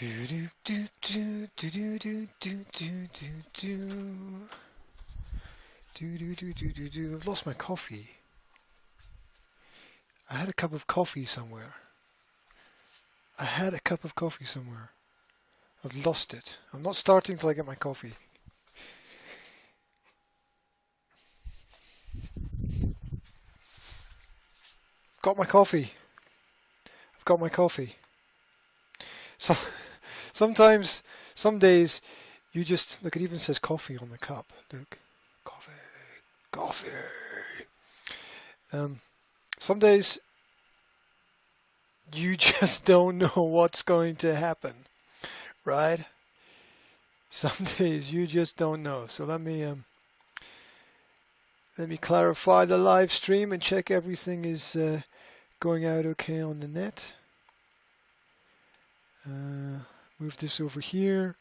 I've lost my coffee. I had a cup of coffee somewhere. I've lost it. I'm not starting till I get my coffee. Got my coffee. I've got my coffee. So sometimes, some days, you just look. It even says coffee on the cup. Look, coffee, coffee. Some days you just don't know what's going to happen, right? Some days you just don't know. So let me clarify the live stream and check everything is going out okay on the net. Move this over here,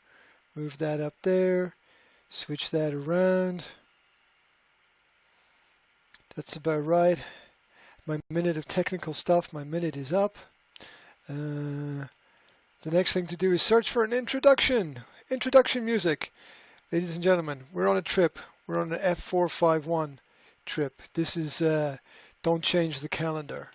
move that up there, switch that around. That's about right. My minute of technical stuff, my minute is up. The next thing to do is search for an introduction. Introduction music. Ladies and gentlemen, we're on a trip. We're on an F451 trip. This is Don't Change the Calendar.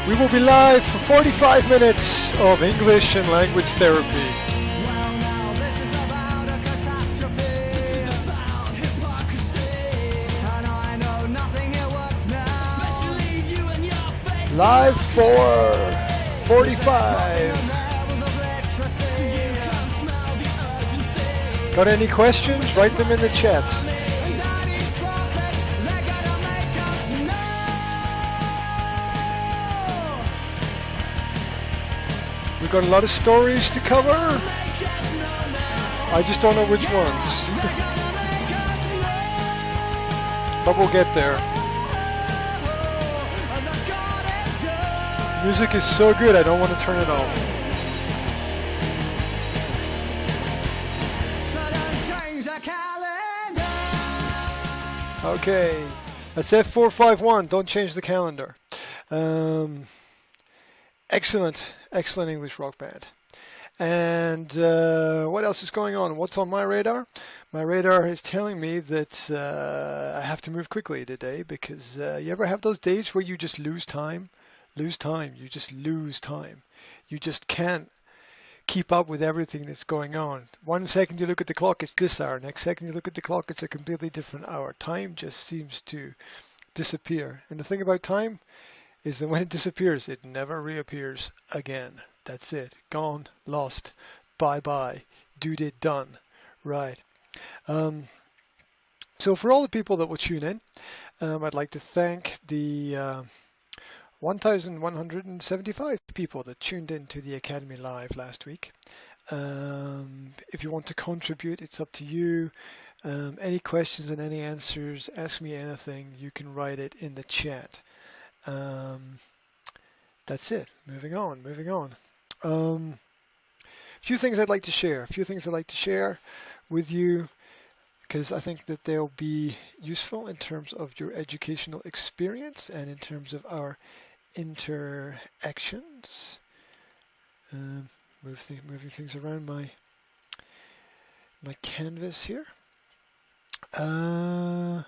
We will be live for 45 minutes of English and language therapy. Well, now this is about a catastrophe. This is about hypocrisy. And I know nothing here works now. Especially you and your fake. Live for 45. So you can't smell the urgency. Got any questions? Write them in the chat. And daddy's prophets, they're gonna make us know. We've got a lot of stories to cover. Make us know now. I just don't know which ones. They're gonna make us know. But we'll get there. And the God is good. Music is so good, I don't want to turn it off. So don't change the calendar. Okay, that's F451. Don't change the calendar. Excellent English rock band. And what else is going on? What's on my radar? My radar is telling me that I have to move quickly today because you ever have those days where you just lose time? You just lose time. You just can't keep up with everything that's going on. 1 second you look at the clock, it's this hour. Next second you look at the clock, it's a completely different hour. Time just seems to disappear. And the thing about time is that when it disappears, it never reappears again. That's it. Gone, lost, bye-bye, dude it, done. Right. So for all the people that will tune in, I'd like to thank the 1,175 people that tuned in to the Academy Live last week. If you want to contribute, it's up to you. Any questions and any answers, ask me anything. You can write it in the chat. That's it. Moving on. A few things I'd like to share with you because I think that they'll be useful in terms of your educational experience and in terms of our interactions. Moving things around my canvas here. I'd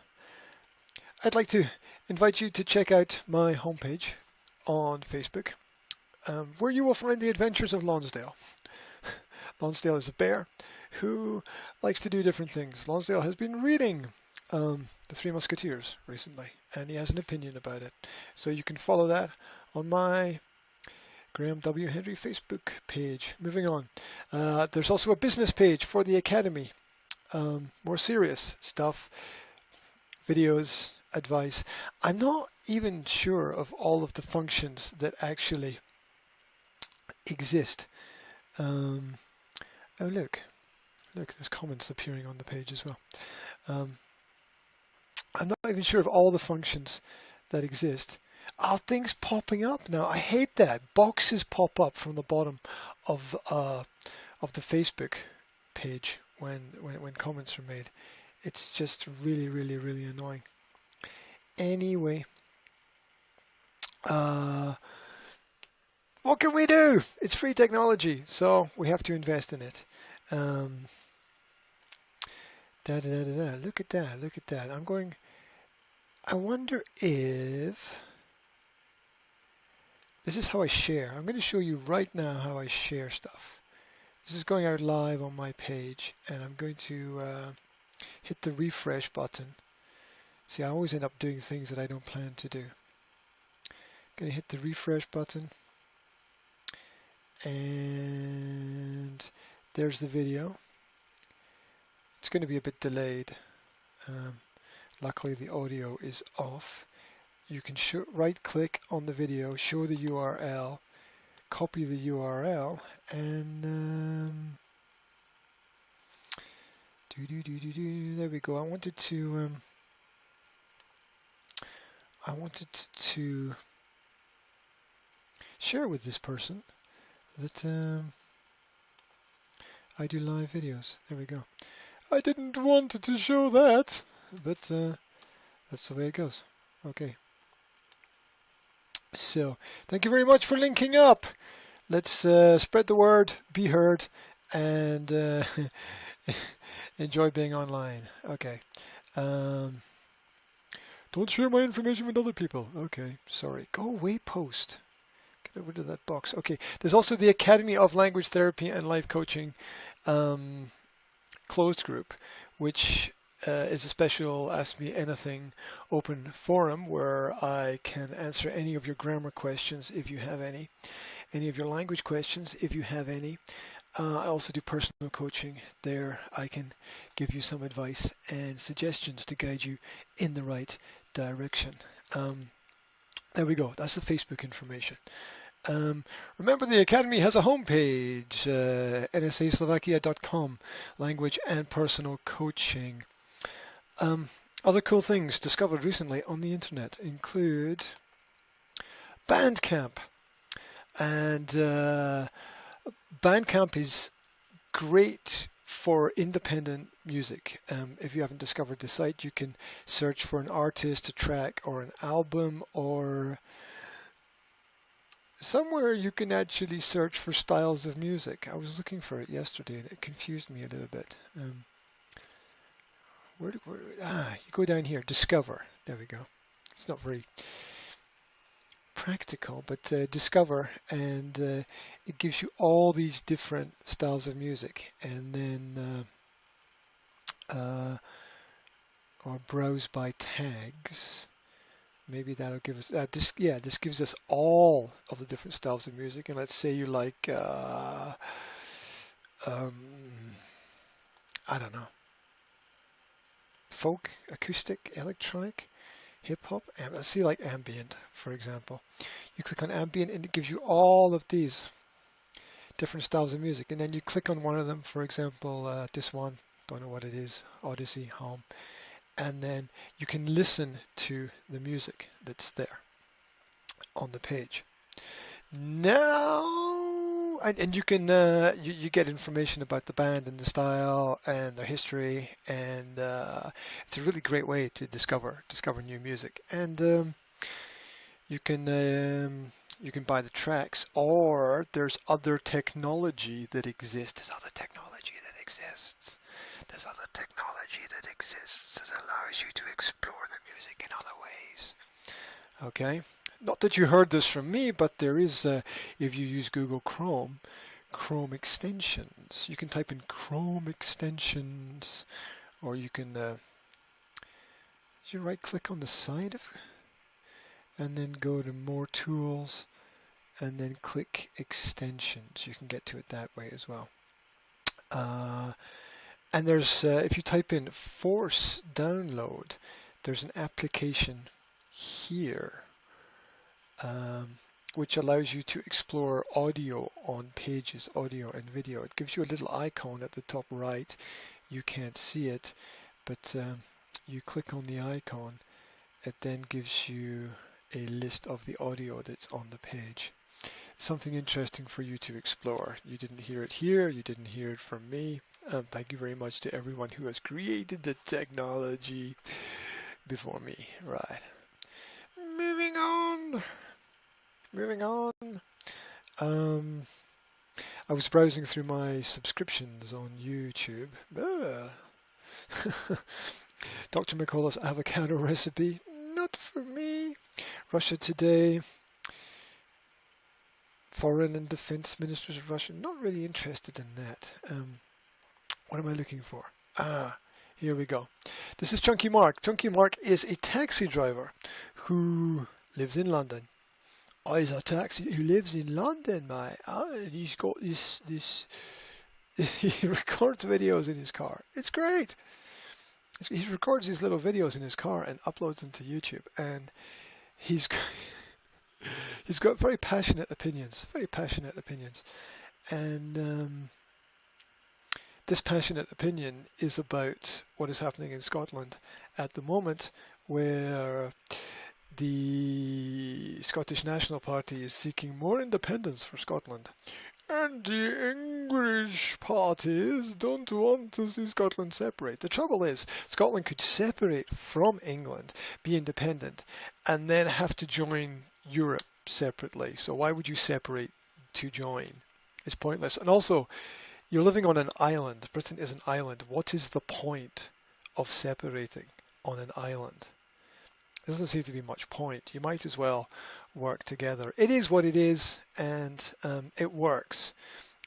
like to invite you to check out my homepage on Facebook, where you will find the adventures of Lonsdale. Lonsdale is a bear who likes to do different things. Lonsdale has been reading The Three Musketeers recently, and he has an opinion about it. So you can follow that on my Graham W. Hendrey Facebook page. Moving on. There's also a business page for the Academy. More serious stuff, videos, advice. I'm not even sure of all of the functions that actually exist. Oh, look, there's comments appearing on the page as well. I'm not even sure of all the functions that exist. Are things popping up now? I hate that. Boxes pop up from the bottom of the Facebook page when comments are made. It's just really, really, really annoying. Anyway, what can we do? It's free technology, so we have to invest in it. Da, da, da, da, da. Look at that, look at that. I wonder if this is how I share. I'm going to show you right now how I share stuff. This is going out live on my page, and I'm going to hit the refresh button. See, I always end up doing things that I don't plan to do. Going to hit the refresh button, and there's the video. It's going to be a bit delayed. Luckily, the audio is off. You can right-click on the video, show the URL, copy the URL, and there we go. I wanted to share with this person that I do live videos. There we go. I didn't want to show that, but that's the way it goes. Okay. So, thank you very much for linking up. Let's spread the word, be heard, and enjoy being online. Okay. Don't share my information with other people. Okay, sorry. Go away, post. Get rid of that box. Okay. There's also the Academy of Language Therapy and Life Coaching closed group, which is a special Ask Me Anything open forum where I can answer any of your grammar questions if you have any of your language questions if you have any. I also do personal coaching there. I can give you some advice and suggestions to guide you in the right direction. There we go. That's the Facebook information. Remember, the Academy has a homepage, nsaslovakia.com, language and personal coaching. Other cool things discovered recently on the internet include Bandcamp. And Bandcamp is great for independent music. If you haven't discovered the site, you can search for an artist, a track, or an album, or somewhere you can actually search for styles of music. I was looking for it yesterday and it confused me a little bit. You go down here, discover. There we go. It's not very practical, but discover, and it gives you all these different styles of music, and then or browse by tags. Maybe that'll give us this gives us all of the different styles of music. And let's say you like I don't know, folk, acoustic, electronic, hip hop, and let's see, like ambient, for example. You click on ambient and it gives you all of these different styles of music, and then you click on one of them, for example, this one, don't know what it is, Odyssey, Home, and then you can listen to the music that's there on the page. Now, and you can you get information about the band and the style and their history, and it's a really great way to discover new music. And you can buy the tracks, or there's other technology that exists. There's other technology that exists that allows you to explore the music in other ways. Okay, not that you heard this from me, but there is, if you use Google Chrome extensions. You can type in Chrome extensions, or you can you right click on the side of, and then go to more tools, and then click extensions. You can get to it that way as well. And there's, if you type in force download, there's an application here which allows you to explore audio on pages, audio and video. It gives you a little icon at the top right. You can't see it, but you click on the icon, it then gives you a list of the audio that's on the page. Something interesting for you to explore. You didn't hear it here, you didn't hear it from me. Thank you very much to everyone who has created the technology before me. Right. Moving on. Moving on. I was browsing through my subscriptions on YouTube. Dr. McCullough's avocado recipe, not for me. Russia Today. Foreign and Defense Ministers of Russia, not really interested in that. What am I looking for? Here we go. This is Chunky Mark. Chunky Mark is a taxi driver who lives in London. Oh, he's a taxi who lives in London, mate. And he's got this he records videos in his car. It's great. He records these little videos in his car and uploads them to YouTube. And he's got very passionate opinions. And this passionate opinion is about what is happening in Scotland at the moment, where the Scottish National Party is seeking more independence for Scotland. And the English parties don't want to see Scotland separate. The trouble is, Scotland could separate from England, be independent, and then have to join Europe separately. So why would you separate to join? It's pointless. And also, you're living on an island. Britain is an island. What is the point of separating on an island? There doesn't seem to be much point. You might as well work together. It is what it is, and it works.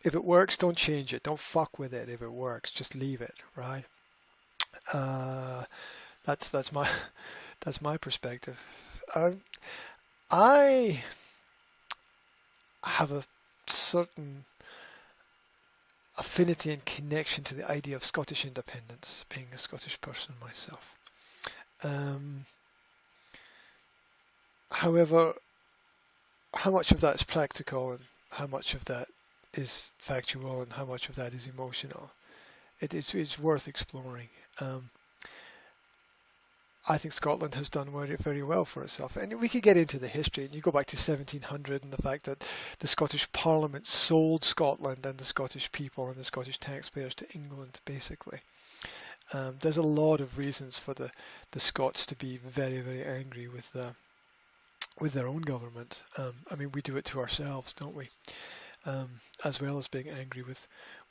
If it works, don't change it. Don't fuck with it. If it works, just leave it, right? That's my perspective. I have a certain affinity and connection to the idea of Scottish independence, being a Scottish person myself. However, how much of that is practical and how much of that is factual and how much of that is emotional, it's worth exploring. I think Scotland has done very well for itself. And we could get into the history, and you go back to 1700 and the fact that the Scottish Parliament sold Scotland and the Scottish people and the Scottish taxpayers to England, basically. There's a lot of reasons for the Scots to be very, very angry with their own government. I mean, we do it to ourselves, don't we? As well as being angry with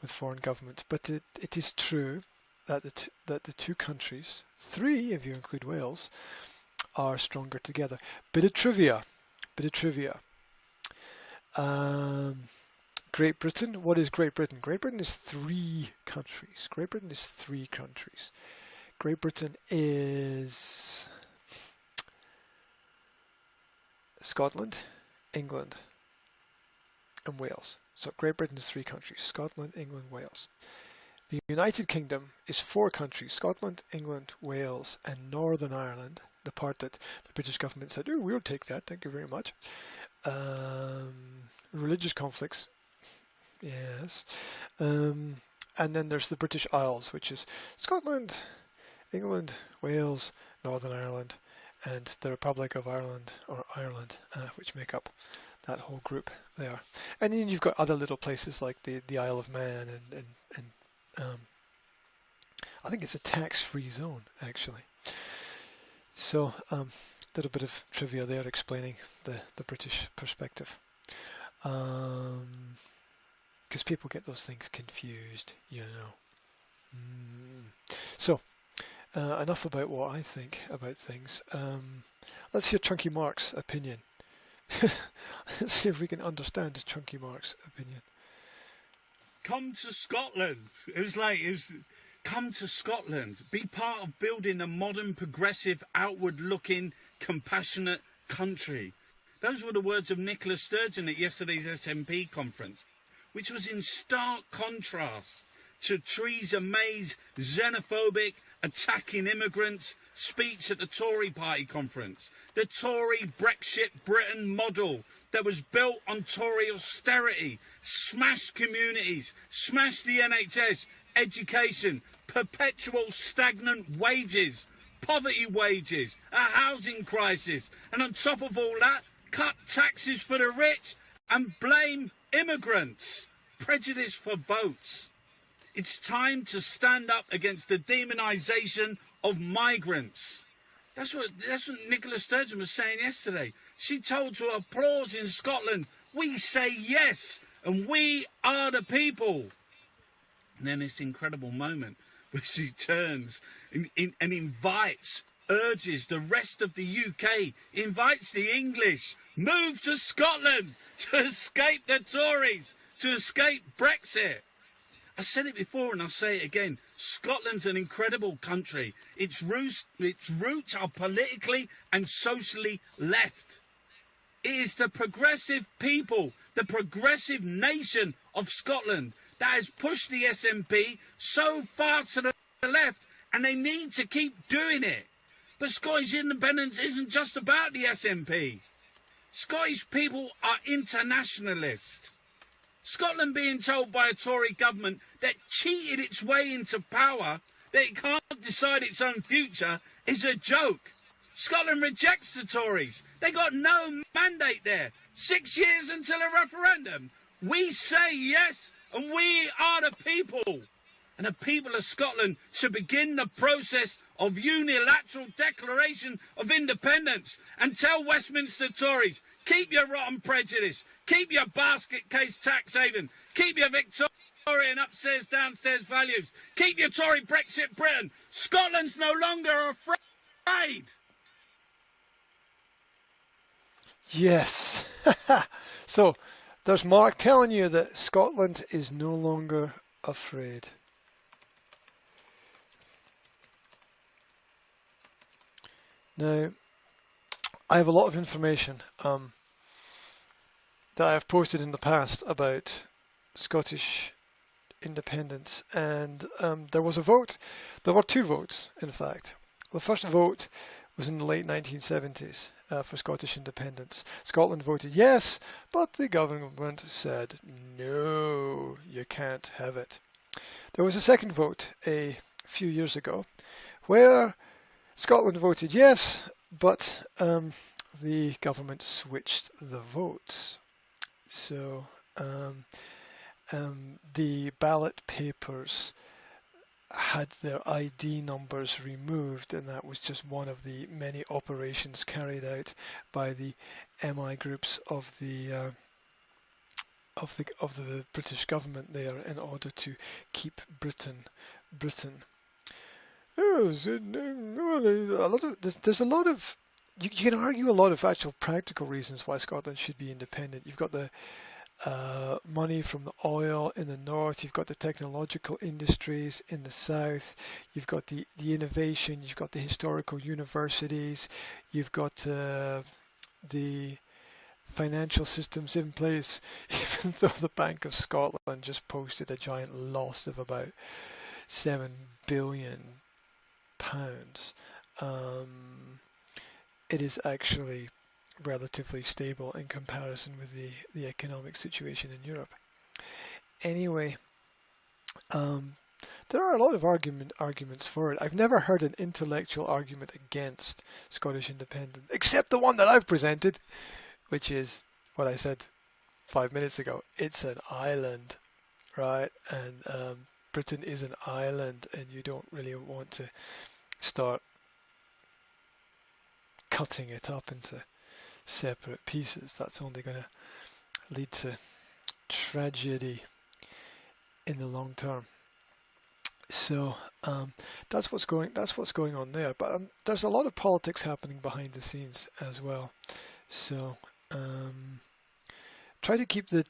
foreign governments. But it is true that the two countries, three if you include Wales, are stronger together. Bit of trivia. Great Britain. What is Great Britain? Great Britain is three countries. Great Britain is Scotland, England, and Wales. So Great Britain is three countries: Scotland, England, Wales. The United Kingdom is four countries: Scotland, England, Wales, and Northern Ireland, the part that the British government said, oh, we'll take that, thank you very much. Religious conflicts, yes. And then there's the British Isles, which is Scotland, England, Wales, Northern Ireland, and the Republic of Ireland, or Ireland, which make up that whole group there. And then you've got other little places like the Isle of Man and I think it's a tax-free zone, actually. So little bit of trivia there explaining the British perspective. Because people get those things confused, you know. So enough about what I think about things. Let's hear Chunky Mark's opinion. Let's see if we can understand Chunky Mark's opinion. Come to Scotland. Come to Scotland. Be part of building a modern, progressive, outward-looking, compassionate country. Those were the words of Nicola Sturgeon at yesterday's SNP conference, which was in stark contrast to Theresa May's xenophobic, attacking immigrants speech at the Tory party conference. The Tory Brexit Britain model that was built on Tory austerity, smashed communities, smashed the NHS, education, perpetual stagnant wages, poverty wages, a housing crisis, and on top of all that, cut taxes for the rich and blame immigrants. Prejudice for votes. It's time to stand up against the demonisation of migrants. That's what Nicola Sturgeon was saying yesterday. She told to applause in Scotland, we say yes, and we are the people. And then this incredible moment where she turns and invites, urges the rest of the UK, invites the English, move to Scotland to escape the Tories, to escape Brexit. I said it before and I'll say it again. Scotland's an incredible country. Its roots are politically and socially left. It is the progressive people, the progressive nation of Scotland that has pushed the SNP so far to the left, and they need to keep doing it. But Scottish independence isn't just about the SNP. Scottish people are internationalist. Scotland being told by a Tory government that cheated its way into power that it can't decide its own future is a joke. Scotland rejects the Tories. They got no mandate there. 6 years until a referendum. We say yes, and we are the people. And the people of Scotland should begin the process of unilateral declaration of independence and tell Westminster Tories, keep your rotten prejudice, keep your basket case tax haven, keep your Victorian upstairs downstairs values, keep your Tory Brexit Britain. Scotland's no longer afraid. Yes. So there's Mark telling you that Scotland is no longer afraid. Now, I have a lot of information that I have posted in the past about Scottish independence, and there was a vote. There were two votes, in fact. The first vote was in the late 1970s for Scottish independence. Scotland voted yes, but the government said no, you can't have it. There was a second vote a few years ago where Scotland voted yes, but the government switched the votes. So the ballot papers had their ID numbers removed, and that was just one of the many operations carried out by the MI groups of the British government there in order to keep Britain. There's a lot of you can argue a lot of actual practical reasons why Scotland should be independent. You've got the money from the oil in the north, you've got the technological industries in the south, you've got the innovation, you've got the historical universities, you've got the financial systems in place, even though the Bank of Scotland just posted a giant loss of about £7 billion. It is actually relatively stable in comparison with the economic situation in Europe. Anyway, there are a lot of arguments for it. I've never heard an intellectual argument against Scottish independence, except the one that I've presented, which is what I said 5 minutes ago. It's an island, right? And Britain is an island, and you don't really want to start cutting it up into separate pieces. That's only going to lead to tragedy in the long term. So that's what's going on there. But there's a lot of politics happening behind the scenes as well. So try to keep the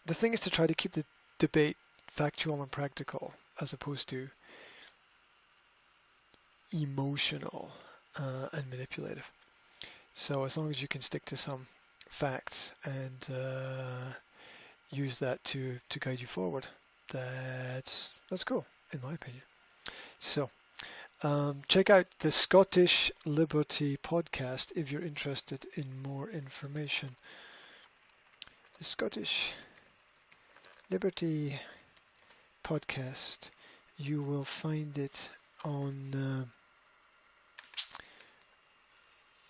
thing is to try to keep the debate factual and practical, as opposed to emotional and manipulative. So as long as you can stick to some facts and use that to guide you forward, that's cool, in my opinion. So check out the Scottish Liberty podcast if you're interested in more information. The Scottish Liberty podcast, you will find it on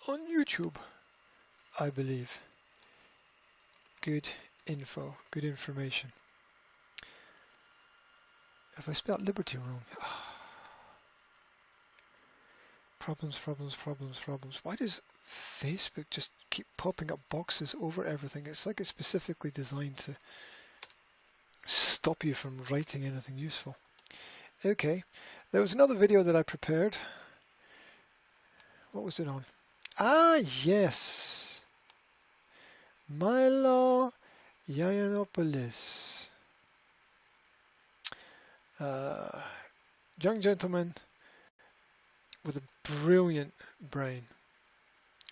on YouTube, I believe. Good info, good information. Have I spelled liberty wrong? Problems, problems, problems, problems. Why does Facebook just keep popping up boxes over everything? It's like it's specifically designed to stop you from writing anything useful. Okay, there was another video that I prepared. What was it on? Ah, yes. Milo Yiannopoulos. Young gentleman with a brilliant brain.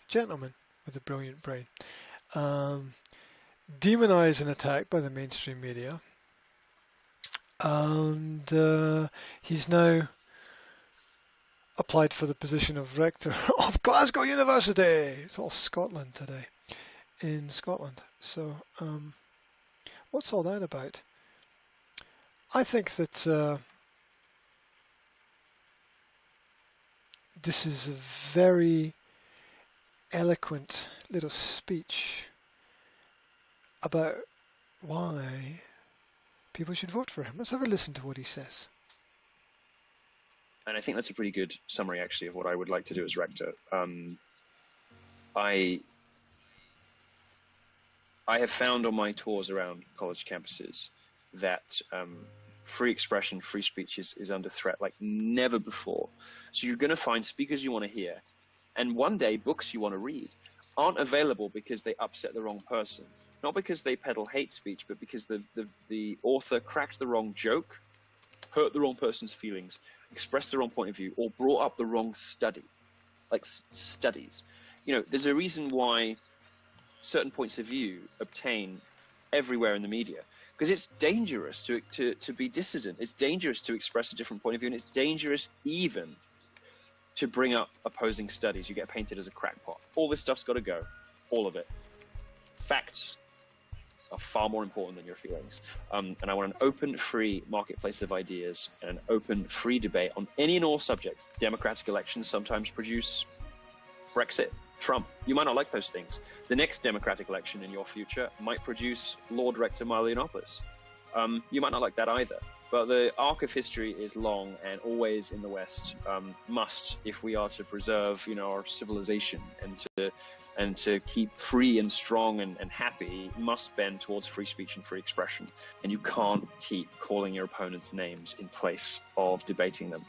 Gentleman with a brilliant brain. Demonized and attacked by the mainstream media. And he's now applied for the position of rector of Glasgow University. It's all Scotland today, in Scotland. So what's all that about? I think that this is a very eloquent little speech about why people should vote for him. Let's have a listen to what he says. And I think that's a pretty good summary, actually, of what I would like to do as rector. I have found on my tours around college campuses that free expression, free speech is under threat like never before. So you're going to find speakers you want to hear, and one day books you want to read aren't available because they upset the wrong person. Not because they peddle hate speech, but because the author cracked the wrong joke, hurt the wrong person's feelings, expressed the wrong point of view, or brought up the wrong study, like studies. You know, there's a reason why certain points of view obtain everywhere in the media, because it's dangerous to be dissident. It's dangerous to express a different point of view, and it's dangerous even to bring up opposing studies. You get painted as a crackpot. All this stuff's got to go, all of it. Facts are far more important than your feelings. And I want an open, free marketplace of ideas and an open, free debate on any and all subjects. Democratic elections sometimes produce Brexit, Trump. You might not like those things. The next democratic election in your future might produce Lord Rector Milo Yiannopoulos. You might not like that either. But the arc of history is long and always in the West must, if we are to preserve, our civilization and to keep free and strong and happy, must bend towards free speech and free expression. And you can't keep calling your opponents names in place of debating them,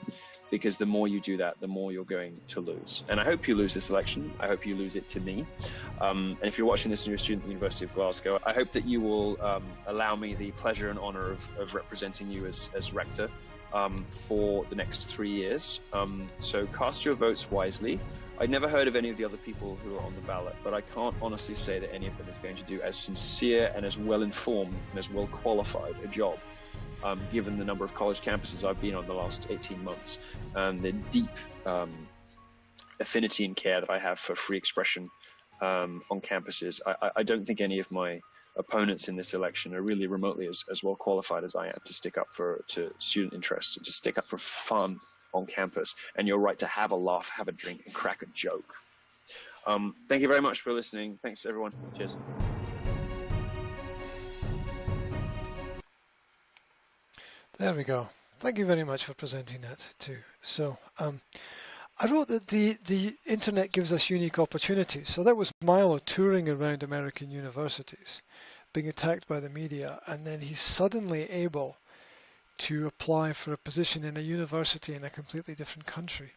because the more you do that, the more you're going to lose. And I hope you lose this election. I hope you lose it to me. And if you're watching this and you're a student at the University of Glasgow, I hope that you will allow me the pleasure and honor of representing you as rector for the next 3 years. So cast your votes wisely. I'd never heard of any of the other people who are on the ballot, but I can't honestly say that any of them is going to do as sincere and as well-informed and as well-qualified a job, given the number of college campuses I've been on the last 18 months, and the deep affinity and care that I have for free expression on campuses. I don't think any of my opponents in this election are really remotely as well qualified as I am to stick up to student interests and to stick up for fun on campus and your right to have a laugh, have a drink, and crack a joke. Thank you very much for listening. Thanks, everyone. Cheers. There we go. Thank you very much for presenting that too. So I wrote that the internet gives us unique opportunities. So that was Milo touring around American universities, being attacked by the media, and then he's suddenly able to apply for a position in a university in a completely different country.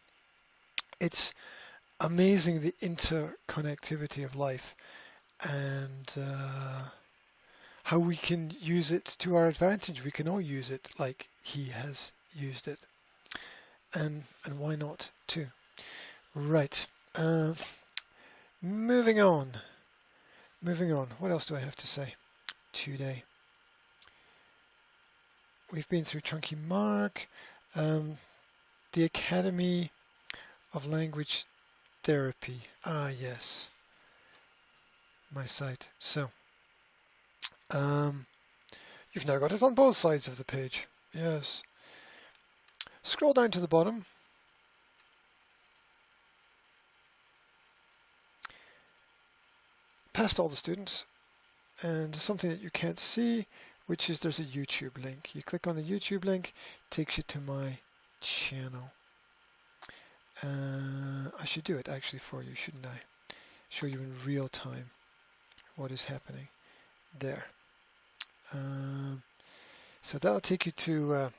It's amazing, the interconnectivity of life, and how we can use it to our advantage. We can all use it like he has used it, and why not too? Right. Moving on. What else do I have to say today? We've been through Chunky Mark, the Academy of Language Therapy. Ah, yes, my site. So, you've now got it on both sides of the page. Yes. Scroll down to the bottom. past all the students, and something that you can't see, which is there's a YouTube link. You click on the YouTube link, takes you to my channel. I should do it actually for you, shouldn't I? Show you in real time what is happening there. So that'll take you to a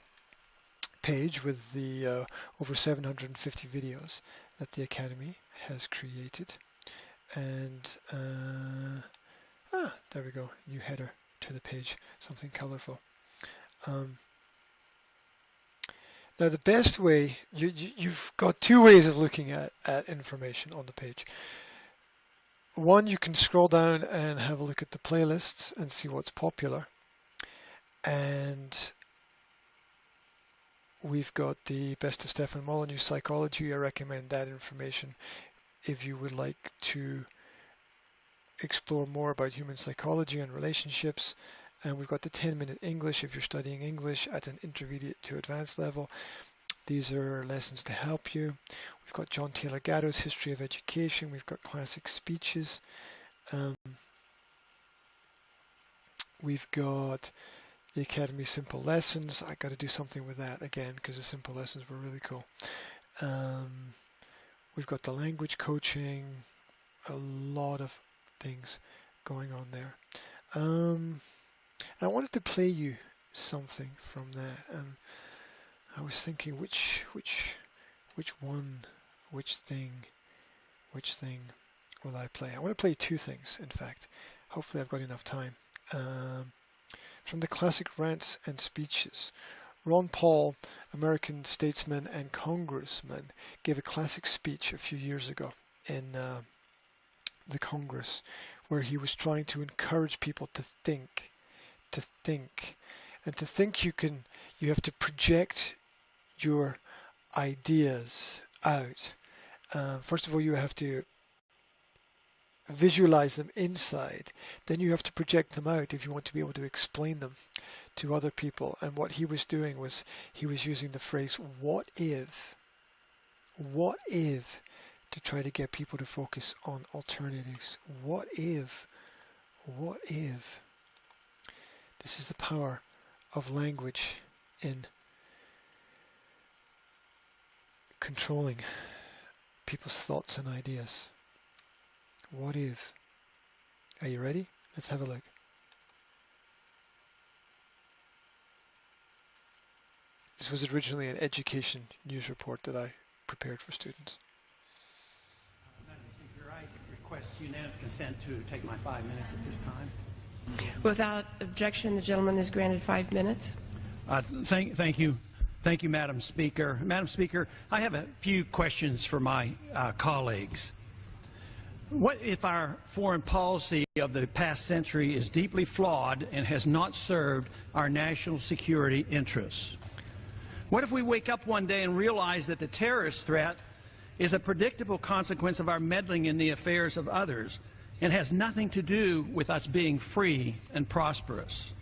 page with the over 750 videos that the Academy has created. And there we go, new header to the page, something colorful. Now the best way, you've got two ways of looking at information on the page. One, you can scroll down and have a look at the playlists and see what's popular. And we've got the Best of Stefan Molyneux Psychology. I recommend that information if you would like to explore more about human psychology and relationships. And we've got the 10-minute English if you're studying English at an intermediate to advanced level. These are lessons to help you. We've got John Taylor Gatto's History of Education. We've got classic speeches. We've got the Academy Simple Lessons. I got to do something with that again because the simple lessons were really cool. We've got the language coaching, a lot of things going on there. I wanted to play you something from that, and I was thinking which thing will I play? I want to play two things, in fact. Hopefully I've got enough time. From the classic rants and speeches. Ron Paul, American statesman and congressman, gave a classic speech a few years ago in the Congress, where he was trying to encourage people to think. And to think you have to project your ideas out. First of all, you have to visualize them inside. Then you have to project them out if you want to be able to explain them to other people. And what he was doing was he was using the phrase, what if, to try to get people to focus on alternatives. What if. This is the power of language in controlling people's thoughts and ideas. What if? Are you ready? Let's have a look. This was originally an education news report that I prepared for students. Madam Speaker, I request unanimous consent to take my 5 minutes at this time. Without objection, the gentleman is granted 5 minutes. Thank you. Thank you, Madam Speaker. Madam Speaker, I have a few questions for my colleagues. What if our foreign policy of the past century is deeply flawed and has not served our national security interests? What if we wake up one day and realize that the terrorist threat is a predictable consequence of our meddling in the affairs of others and has nothing to do with us being free and prosperous?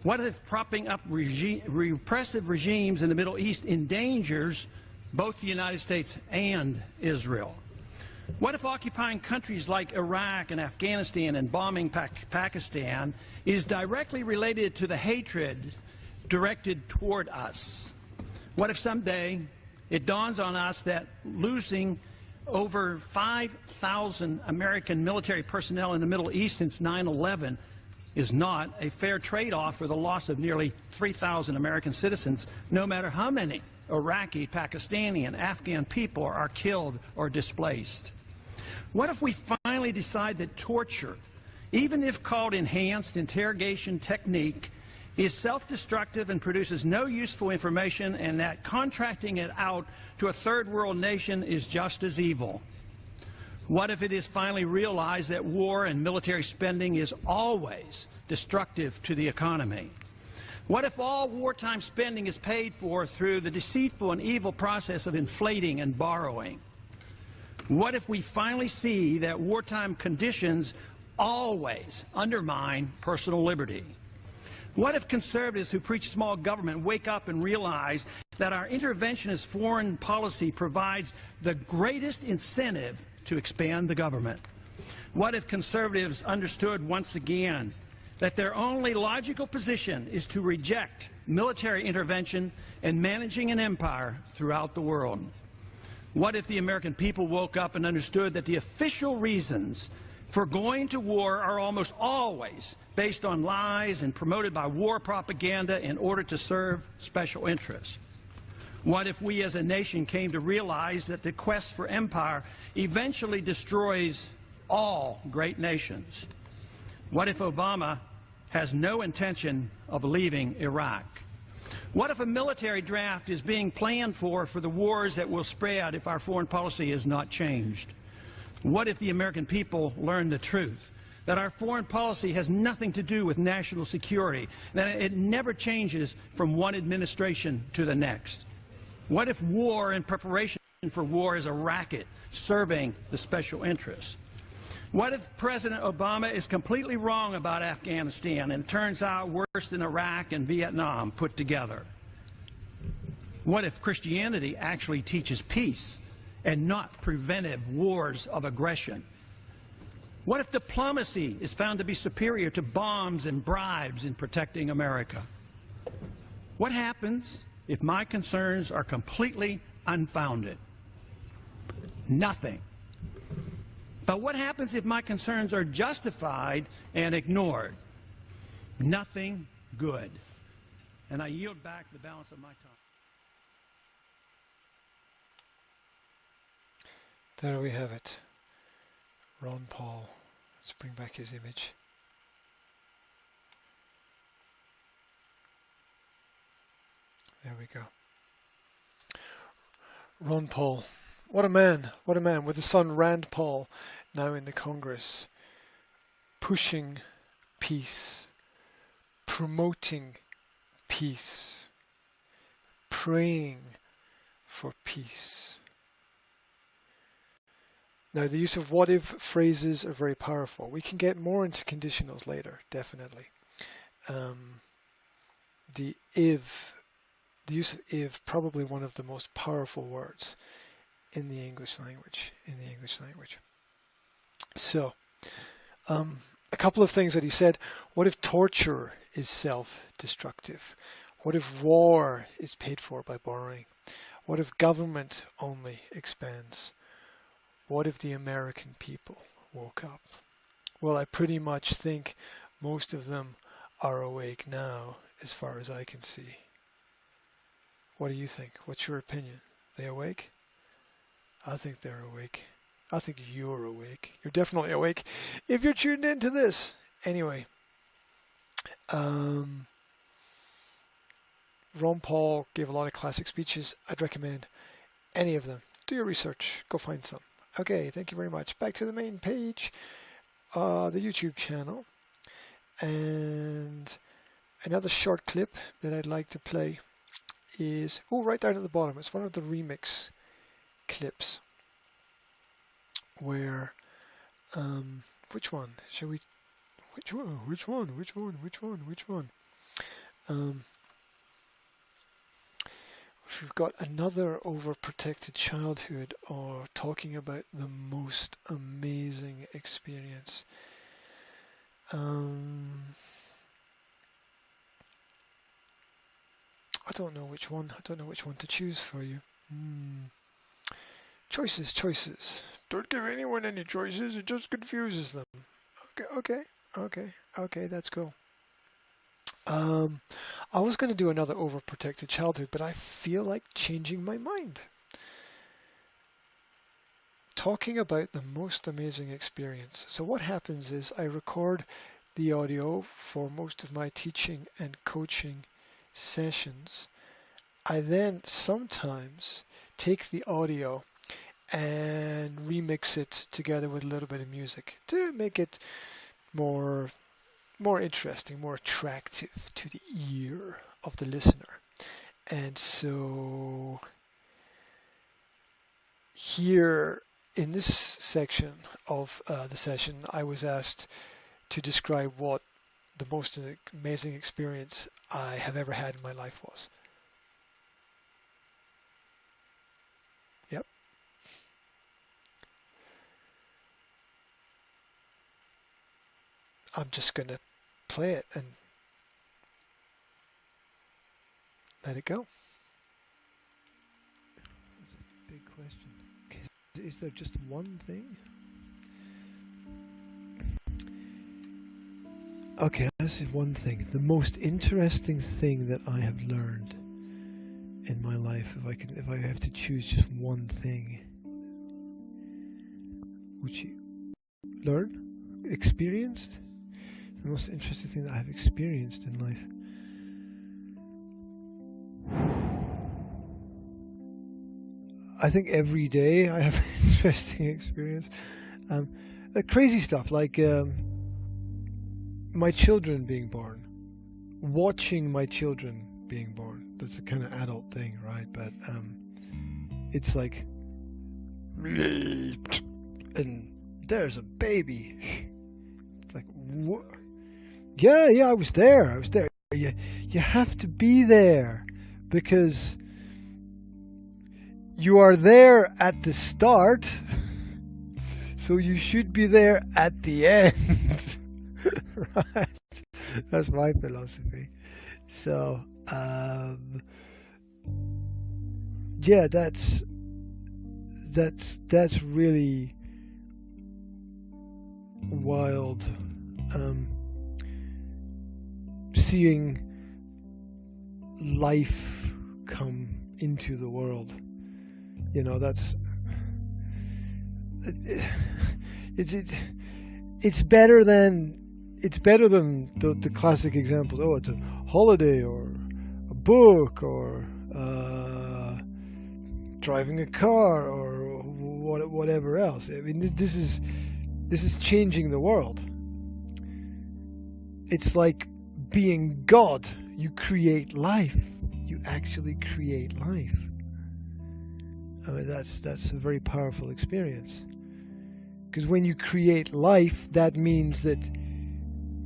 What if propping up repressive regimes in the Middle East endangers both the United States and Israel? What if occupying countries like Iraq and Afghanistan and bombing Pakistan is directly related to the hatred directed toward us? What if someday it dawns on us that losing over 5,000 American military personnel in the Middle East since 9/11 is not a fair trade-off for the loss of nearly 3,000 American citizens, no matter how many Iraqi, Pakistani, and Afghan people are killed or displaced? What if we finally decide that torture, even if called enhanced interrogation technique, is self-destructive and produces no useful information, and that contracting it out to a third world nation is just as evil? What if it is finally realized that war and military spending is always destructive to the economy? What if all wartime spending is paid for through the deceitful and evil process of inflating and borrowing? What if we finally see that wartime conditions always undermine personal liberty? What if conservatives who preach small government wake up and realize that our interventionist foreign policy provides the greatest incentive to expand the government? What if conservatives understood once again that their only logical position is to reject military intervention and managing an empire throughout the world? What if the American people woke up and understood that the official reasons for going to war are almost always based on lies and promoted by war propaganda in order to serve special interests? What if we as a nation came to realize that the quest for empire eventually destroys all great nations? What if Obama has no intention of leaving Iraq? What if a military draft is being planned for the wars that will spread if our foreign policy is not changed? What if the American people learn the truth, that our foreign policy has nothing to do with national security, that it never changes from one administration to the next? What if war and preparation for war is a racket serving the special interests? What if President Obama is completely wrong about Afghanistan and turns out worse than Iraq and Vietnam put together? What if Christianity actually teaches peace and not preventive wars of aggression? What if diplomacy is found to be superior to bombs and bribes in protecting America? What happens if my concerns are completely unfounded? Nothing. But what happens if my concerns are justified and ignored? Nothing good. And I yield back the balance of my time. There we have it. Ron Paul. Let's bring back his image. There we go. Ron Paul. What a man. What a man. With his son Rand Paul now in the Congress. Pushing peace. Promoting peace. Praying for peace. Now, the use of what if phrases are very powerful. We can get more into conditionals later, definitely. The use of if, probably one of the most powerful words in the English language. So, a couple of things that he said. What if torture is self-destructive? What if war is paid for by borrowing? What if government only expands? What if the American people woke up? Well, I pretty much think most of them are awake now, as far as I can see. What do you think? What's your opinion? They awake? I think they're awake. I think you're awake. You're definitely awake if you're tuned into this. Anyway, Ron Paul gave a lot of classic speeches. I'd recommend any of them. Do your research. Go find some. Okay, thank you very much. Back to the main page, the YouTube channel. And another short clip that I'd like to play is, right down at the bottom. It's one of the remix clips where, which one? Which one? We've got another overprotected childhood, or talking about the most amazing experience. I don't know which one. I don't know which one to choose for you. Choices. Don't give anyone any choices. It just confuses them. Okay. That's cool. I was going to do another overprotected childhood, but I feel like changing my mind. Talking about the most amazing experience. So what happens is I record the audio for most of my teaching and coaching sessions. I then sometimes take the audio and remix it together with a little bit of music to make it more interesting, more attractive to the ear of the listener. And so here in this section of the session, I was asked to describe what the most amazing experience I have ever had in my life was. Yep. I'm just going to play it and let it go. That's a big question. Is there just one thing? Okay, this is one thing. The most interesting thing that I have learned in my life, if I have to choose just one thing, which you learn, experienced, the most interesting thing that I've experienced in life. I think every day I have an interesting experience. Crazy stuff like my children being born, watching my children being born. That's a kind of adult thing, right? But it's like, and there's a baby. It's like, what? Yeah, I was there. You have to be there because you are there at the start, so you should be there at the end. Right? That's my philosophy. So, yeah, that's really wild. Seeing life come into the world, that's it's better than the classic examples. Oh, it's a holiday or a book or driving a car or whatever else. I mean, this is changing the world. It's like being God. You create life. You actually create life. I mean, that's a very powerful experience. Because when you create life, that means that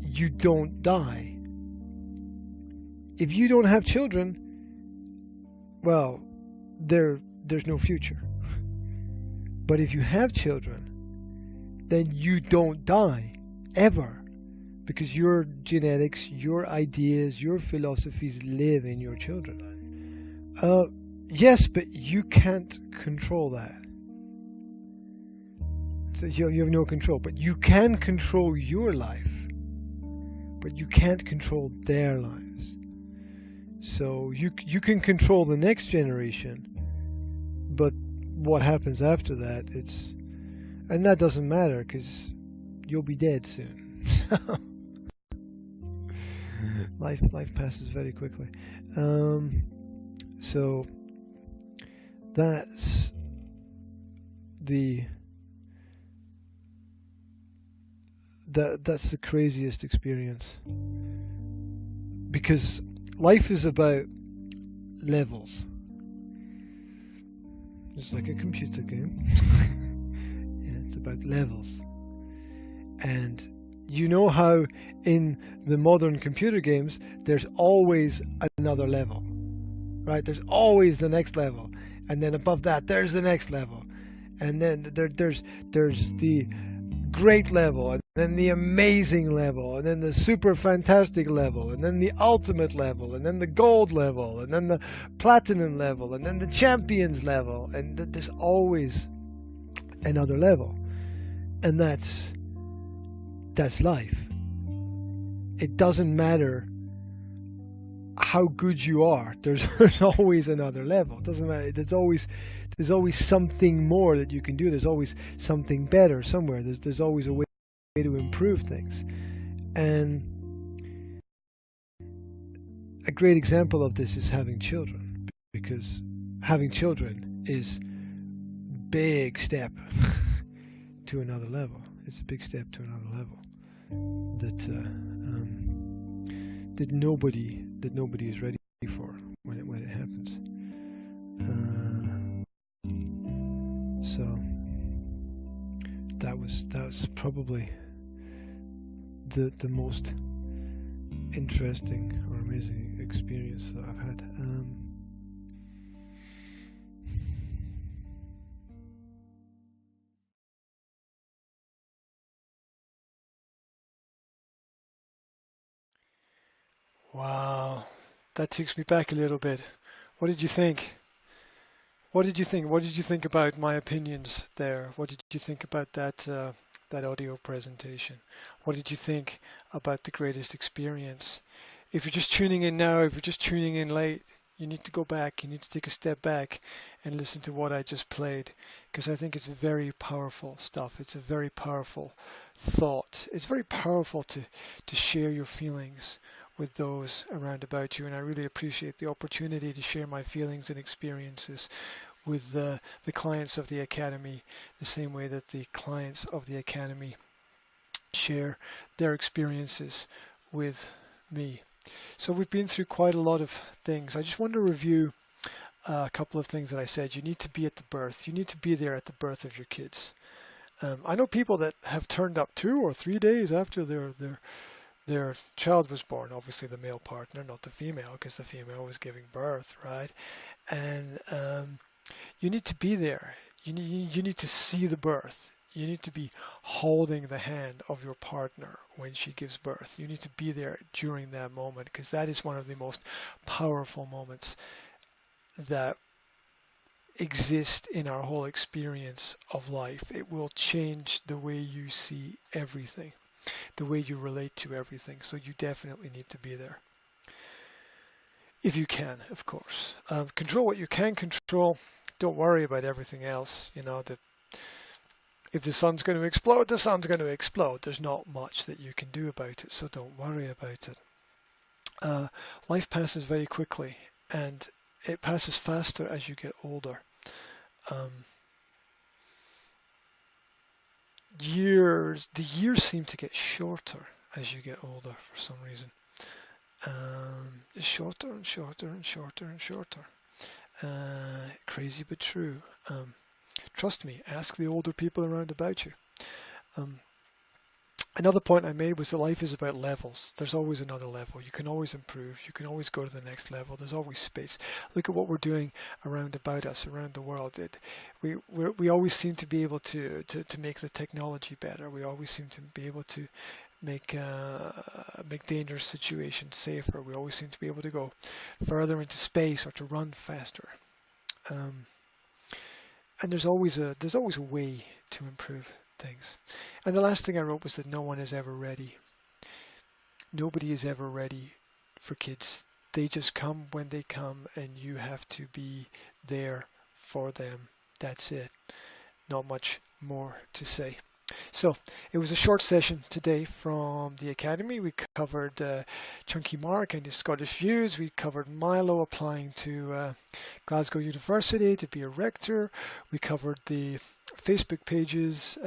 you don't die. If you don't have children, well, there's no future. But if you have children, then you don't die, ever. Because your genetics, your ideas, your philosophies live in your children. Yes, but you can't control that. So you have no control. But you can control your life. But you can't control their lives. So you can control the next generation. But what happens after that, and that doesn't matter because you'll be dead soon. Life passes very quickly. So that's the craziest experience, because life is about levels. It's like a computer game. Yeah, it's about levels. And you know how in the modern computer games there's always another level, right? There's always the next level, and then above that there's the next level, and then there's the great level, and then the amazing level, and then the super fantastic level, and then the ultimate level, and then the gold level, and then the platinum level, and then the champions level, and there's always another level. And that's life. It doesn't matter how good you are. There's always another level. It doesn't matter. There's always something more that you can do. There's always something better somewhere. There's always a way to improve things. And a great example of this is having children, because having children is a big step to another level. It's a big step to another level that nobody is ready for when it happens. So that was probably the most interesting or amazing experience that I've had. Wow, that takes me back a little bit. What did you think? What did you think? What did you think about my opinions there? What did you think about that audio presentation? What did you think about the greatest experience? If you're just tuning in now, if you're just tuning in late, you need to go back. You need to take a step back and listen to what I just played, because I think it's very powerful stuff. It's a very powerful thought. It's very powerful to share your feelings with those around about you, and I really appreciate the opportunity to share my feelings and experiences with the clients of the Academy, the same way that the clients of the Academy share their experiences with me. So we've been through quite a lot of things. I just want to review a couple of things that I said. You need to be at the birth. You need to be there at the birth of your kids. I know people that have turned up 2 or 3 days after their child was born. Obviously the male partner, not the female, because the female was giving birth, right? And you need to be there. You need to see the birth. You need to be holding the hand of your partner when she gives birth. You need to be there during that moment, because that is one of the most powerful moments that exist in our whole experience of life. It will change the way you see everything, the way you relate to everything. So you definitely need to be there. If you can, of course. Control what you can control. Don't worry about everything else. You know, that if the sun's going to explode, the sun's going to explode. There's not much that you can do about it, so don't worry about it. Life passes very quickly, and it passes faster as you get older. The years seem to get shorter as you get older for some reason. It's shorter and shorter and shorter and shorter. Crazy but true. Trust me, ask the older people around about you. Another point I made was that life is about levels. There's always another level. You can always improve. You can always go to the next level. There's always space. Look at what we're doing around about us, around the world. We always seem to be able to make the technology better. We always seem to be able to make dangerous situations safer. We always seem to be able to go further into space or to run faster. And there's always a way to improve things. And the last thing I wrote was that no one is ever ready. Nobody is ever ready for kids. They just come when they come, and you have to be there for them. That's it. Not much more to say. So it was a short session today from the Academy. We covered Chunky Mark and his Scottish views. We covered Milo applying to Glasgow University to be a rector. We covered the Facebook pages.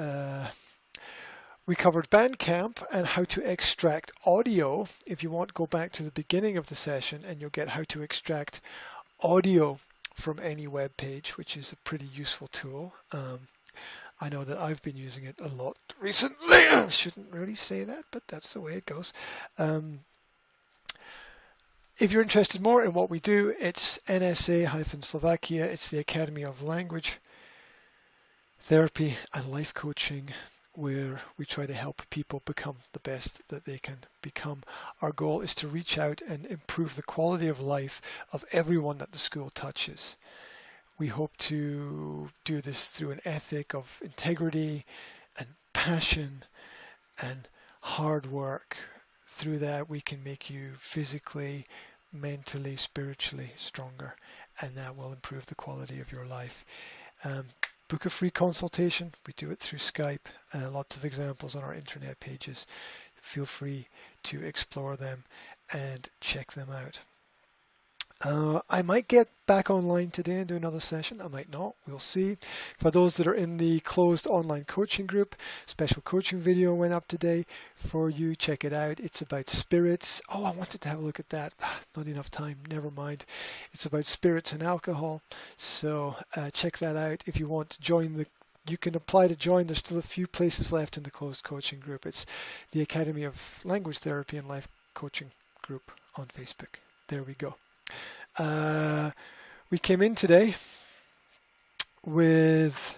We covered Bandcamp and how to extract audio. If you want, go back to the beginning of the session and you'll get how to extract audio from any web page, which is a pretty useful tool. I know that I've been using it a lot recently. Shouldn't really say that, but that's the way it goes. If you're interested more in what we do, it's NSA-Slovakia. It's the Academy of Language Therapy and Life Coaching, where we try to help people become the best that they can become. Our goal is to reach out and improve the quality of life of everyone that the school touches. We hope to do this through an ethic of integrity and passion and hard work. Through that, we can make you physically, mentally, spiritually stronger, and that will improve the quality of your life. Book a free consultation. We do it through Skype. Lots of examples on our internet pages. Feel free to explore them and check them out. I might get back online today and do another session. I might not. We'll see. For those that are in the closed online coaching group, special coaching video went up today for you. Check it out. It's about spirits. Oh, I wanted to have a look at that. Not enough time. Never mind. It's about spirits and alcohol. So check that out. If you want to join you can apply to join. There's still a few places left in the closed coaching group. It's the Academy of Language Therapy and Life Coaching group on Facebook. There we go. We came in today with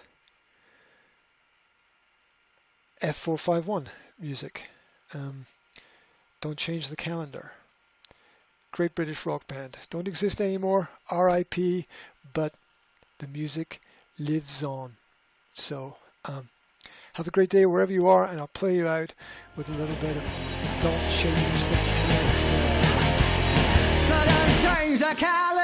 F451 music. Don't change the calendar. great British rock band. Don't exist anymore, R.I.P., but the music lives on. So have a great day wherever you are, and I'll play you out with a little bit of Don't Change the Calendar. So don't change the calendar.